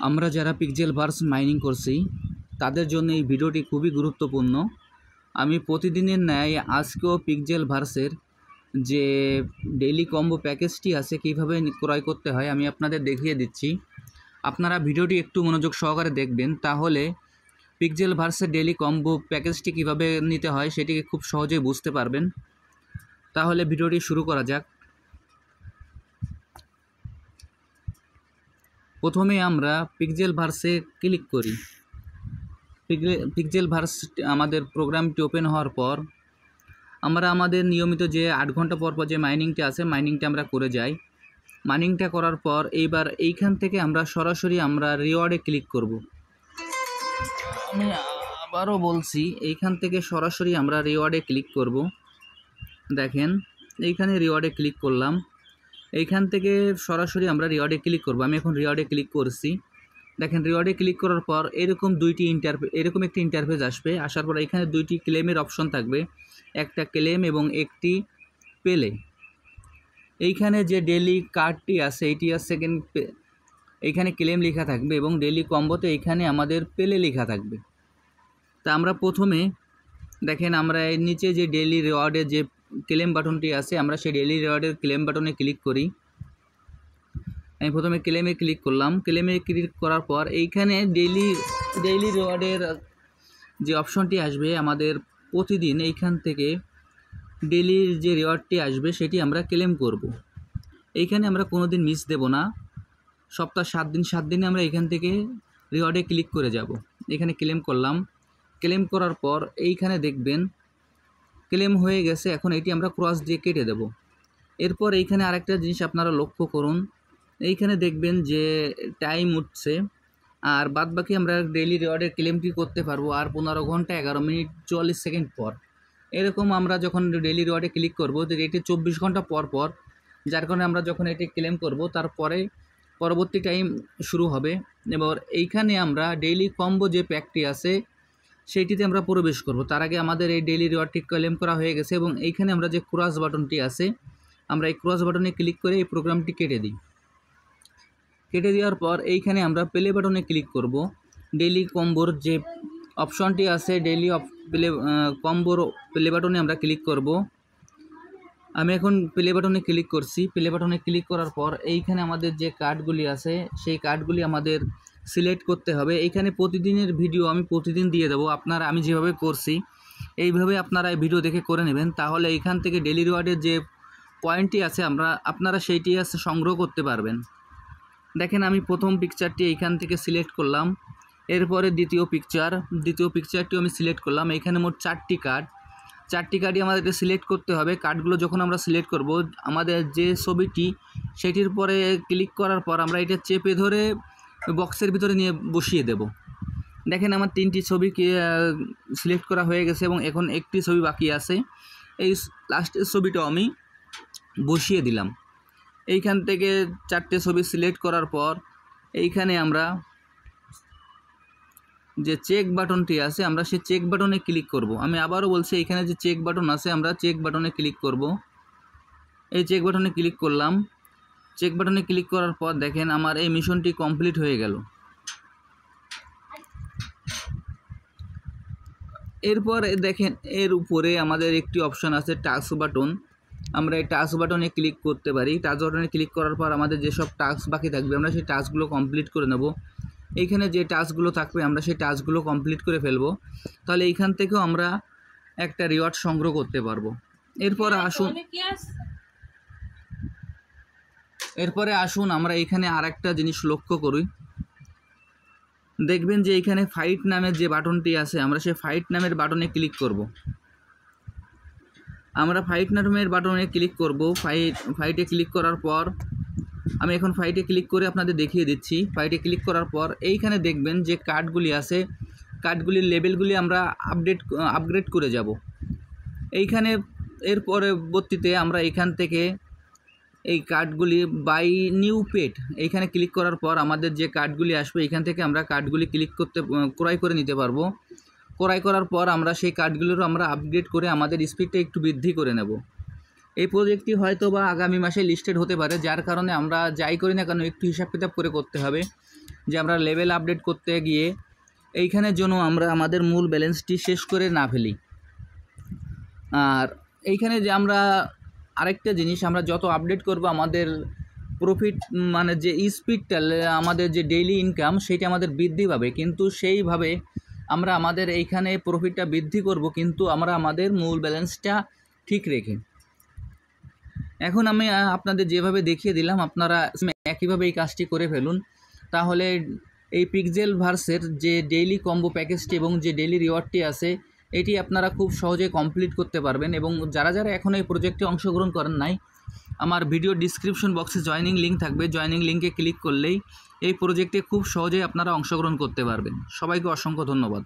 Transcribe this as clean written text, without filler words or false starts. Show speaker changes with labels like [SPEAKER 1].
[SPEAKER 1] আমরা যারা পিক্সেলভার্স মাইনিং করছি তাদের জন্য এই ভিডিওটি খুবই গুরুত্বপূর্ণ। আমি প্রতিদিনের ন্যায় আজকেও পিক্সেলভার্সের যে ডেইলি কম্বো প্যাকেজটি আছে কীভাবে ক্রয় করতে হয় আমি আপনাদের দেখিয়ে দিচ্ছি। আপনারা ভিডিওটি একটু মনোযোগ সহকারে দেখবেন, তাহলে পিক্সেলভার্সের ডেইলি কম্বো প্যাকেজটি কীভাবে নিতে হয় সেটিকে খুব সহজেই বুঝতে পারবেন। তাহলে ভিডিওটি শুরু করা যাক। প্রথমে আমরা পিক্সেলভার্সে ক্লিক করি। পিক্সেলভার্স আমাদের প্রোগ্রামটি ওপেন হওয়ার পর আমরা আমাদের নিয়মিত যে 8 ঘন্টা পর পর যে মাইনিংটা আছে মাইনিংটা আমরা করে যাই। মাইনিংটা করার পর এইবার এইখান থেকে আমরা সরাসরি রিওয়ার্ডে ক্লিক করব। আমি আবারও বলছি, এইখান থেকে সরাসরি আমরা রিওয়ার্ডে ক্লিক করব। দেখেন এইখানে রিওয়ার্ডে ক্লিক করলাম, এইখান থেকে সরাসরি আমরা রিওয়ার্ডে ক্লিক করব। আমি এখন রিওয়ার্ডে ক্লিক করছি। দেখেন রিওয়ার্ডে ক্লিক করার পর এরকম একটি ইন্টারফেস আসবে। আসার পর এখানে দুইটি ক্লেমের অপশন থাকবে, একটা ক্লেম এবং একটি পেলে। এইখানে যে ডেইলি কার্ডটি আছে এইটি আছে এইখানে ক্লেম লেখা থাকবে এবং ডেইলি কম্বোতে এইখানে আমাদের পেলে লেখা থাকবে। তা আমরা প্রথমে দেখেন আমরা এর নিচে যে ডেইলি রিওয়ার্ডের যে ক্লেম বাটনটি আছে আমরা সেই ডেইলি রিওয়ার্ডের ক্লেম বাটনে ক্লিক করি। আমি প্রথমে ক্লেমে ক্লিক করলাম। ক্লেমে ক্লিক করার পর এইখানে ডেইলি রিওয়ার্ডের যে অপশনটি আসবে আমাদের প্রতিদিন এইখান থেকে ডেইলির যে রিওয়ার্ডটি আসবে সেটি আমরা ক্লেম করব। এইখানে আমরা কোনো দিন মিস দেব না। সপ্তাহ 7 দিনে আমরা এইখান থেকে রিওয়ার্ডে ক্লিক করে যাব। এখানে ক্লেম করলাম। ক্লেম করার পর এইখানে দেখবেন ক্লেম হয়ে গেছে। এখন এটি আমরা ক্রস দিয়ে কেটে দেব। এরপর এইখানে আরেকটা জিনিস আপনারা লক্ষ্য করুন, এইখানে দেখবেন যে টাইম উঠছে, আর বাদবাকি আমরা ডেইলি রিওয়ার্ডের ক্লেমটি করতে পারবো আর 15 ঘন্টা 11 মিনিট 44 সেকেন্ড পর। এরকম আমরা যখন ডেইলি রিওয়ার্ডে ক্লিক করব তো এটি 24 ঘন্টা পর পর, যার কারণে আমরা যখন এটি ক্লেম করব তারপরে পরবর্তী টাইম শুরু হবে। এবার এইখানে আমরা ডেইলি কম্বো যে প্যাকটি আছে সেইটিতে আমরা প্রবেশ করব। তার আগে আমাদের এই ডেইলি রিওয়ার্ডটি ক্লেম করা হয়ে গেছে এবং এইখানে আমরা যে ক্রস বাটনটি আছে আমরা এই ক্রস বাটনে ক্লিক করে এই প্রোগ্রামটি কেটে দিই। কেটে দেওয়ার পর এইখানে আমরা প্লে বাটনে ক্লিক করব। ডেইলি কম্বোর যে অপশনটি আছে কম্বোর প্লে বাটনে আমরা ক্লিক করব। আমি এখন প্লে বাটনে ক্লিক করছি। প্লে বাটনে ক্লিক করার পর এইখানে আমাদের যে কার্ডগুলি আছে সেই কার্ডগুলি আমাদের সিলেক্ট করতে হবে। এইখানে প্রতিদিনের ভিডিও আমি প্রতিদিন দিয়ে দেবো। আমি যেভাবে করছি এইভাবে আপনারা এই ভিডিও দেখে করে নেবেন, তাহলে এইখান থেকে ডেইলি রিওয়ার্ডের যে পয়েন্টটি আছে আপনারা সেইটি সংগ্রহ করতে পারবেন। দেখেন আমি প্রথম পিকচারটি এইখান থেকে সিলেক্ট করলাম। এরপরে দ্বিতীয় পিকচারটিও আমি সিলেক্ট করলাম। এইখানে মোট 4টি কার্ডই আমাদেরকে সিলেক্ট করতে হবে। কার্ডগুলো যখন আমরা সিলেক্ট করব আমাদের যে ছবিটি সেটির পরে ক্লিক করার পর আমরা এটা চেপে ধরে বক্সের ভিতরে নিয়ে বসিয়ে দেব। দেখেন আমার 3টি ছবি সিলেক্ট করা হয়ে গেছে এবং এখন একটি ছবি বাকি আছে। এই লাস্টের ছবিটাও আমি বসিয়ে দিলাম। এইখান থেকে 4টে ছবি সিলেক্ট করার পর এইখানে আমরা যে চেক বাটনটি আছে আমরা সেই চেক বাটনে ক্লিক করব। আমি আবারও বলছি, এইখানে যে চেক বাটন আছে আমরা চেক বাটনে ক্লিক করব। এই চেক বাটনে ক্লিক করলাম। চেক বাটনে ক্লিক করার পর দেখেন আমার এই মিশনটি কমপ্লিট হয়ে গেল। এরপর দেখেন এর উপরে আমাদের একটি অপশন আছে টাস্ক বাটন। আমরা এই টাস্ক বাটনে ক্লিক করতে পারি। টাস্ক বাটনে ক্লিক করার পর আমাদের যেসব টাস্ক বাকি থাকবে আমরা সেই টাস্কগুলো কমপ্লিট করে নেব। এইখানে যে টাস্কগুলো থাকবে আমরা সেই টাস্কগুলো কমপ্লিট করে ফেলবো, তাহলে এইখান থেকেও আমরা একটা রিওয়ার্ড সংগ্রহ করতে পারবো। এরপরে আসুন আমরা এইখানে আরেকটা জিনিস লক্ষ্য করি। দেখবেন যে এইখানে ফাইট নামের যে বাটনটি আছে আমরা সেই ফাইট নামের বাটনে ক্লিক করব। আমরা ফাইট নামের বাটনে ক্লিক করব। ফাইটে ক্লিক করার পর আমি এখন ফাইটে ক্লিক করে আপনাদের দেখিয়ে দিচ্ছি। ফাইটে ক্লিক করার পর এইখানে দেখবেন যে কার্ডগুলি আছে, কার্ডগুলির লেভেলগুলি আমরা আপগ্রেড করে যাব। এইখানে এর পরবর্তীতে আমরা এইখান থেকে এই কার্ডগুলি বাই নিউ পেট এইখানে ক্লিক করার পর আমাদের যে কার্ডগুলি আসবে এইখান থেকে আমরা কার্ডগুলি ক্রয় করে নিতে পারবো। ক্রয় করার পর আমরা সেই কার্ডগুলিরও আমরা আপগ্রেড করে আমাদের স্পিডটা একটু বৃদ্ধি করে নেব। এই প্রজেক্টটি হয়তো বা আগামী মাসে লিস্টেড হতে পারে, যার কারণে আমরা যাই করি না কেন একটু হিসাব কিতাব করে করতে হবে যে আমরা লেভেল আপডেট করতে গিয়ে এইখানের জন্য আমরা আমাদের মূল ব্যালেন্সটি শেষ করে না ফেলি। আর এইখানে যে আমরা আরেকটা জিনিস, আমরা যত আপডেট করব আমাদের প্রফিট মানে যে স্পিডটা, আমাদের যে ডেইলি ইনকাম সেটা আমাদের বৃদ্ধি পাবে, কিন্তু সেইভাবে আমরা আমাদের এইখানে প্রফিটটা বৃদ্ধি করব কিন্তু আমরা আমাদের মূল ব্যালেন্সটা ঠিক রেখে। এখন আমি আপনাদের যেভাবে দেখিয়ে দিলাম আপনারা একইভাবে এই কাজটি করে ফেলুন, তাহলে এই পিক্সেল ভার্সের যে ডেইলি কম্বো প্যাকেজটি এবং যে ডেইলি রিওয়ার্ডটি আছে এটি আপনারা খুব সহজে কমপ্লিট করতে পারবেন। এবং যারা যারা এখন এই প্রজেক্টে অংশগ্রহণ করেন নাই, আমার ভিডিও ডিসক্রিপশন বক্সে জয়েনিং লিঙ্ক থাকবে, জয়েনিং লিঙ্কে ক্লিক করলেই এই প্রজেক্টে খুব সহজেই আপনারা অংশগ্রহণ করতে পারবেন। সবাইকে অসংখ্য ধন্যবাদ।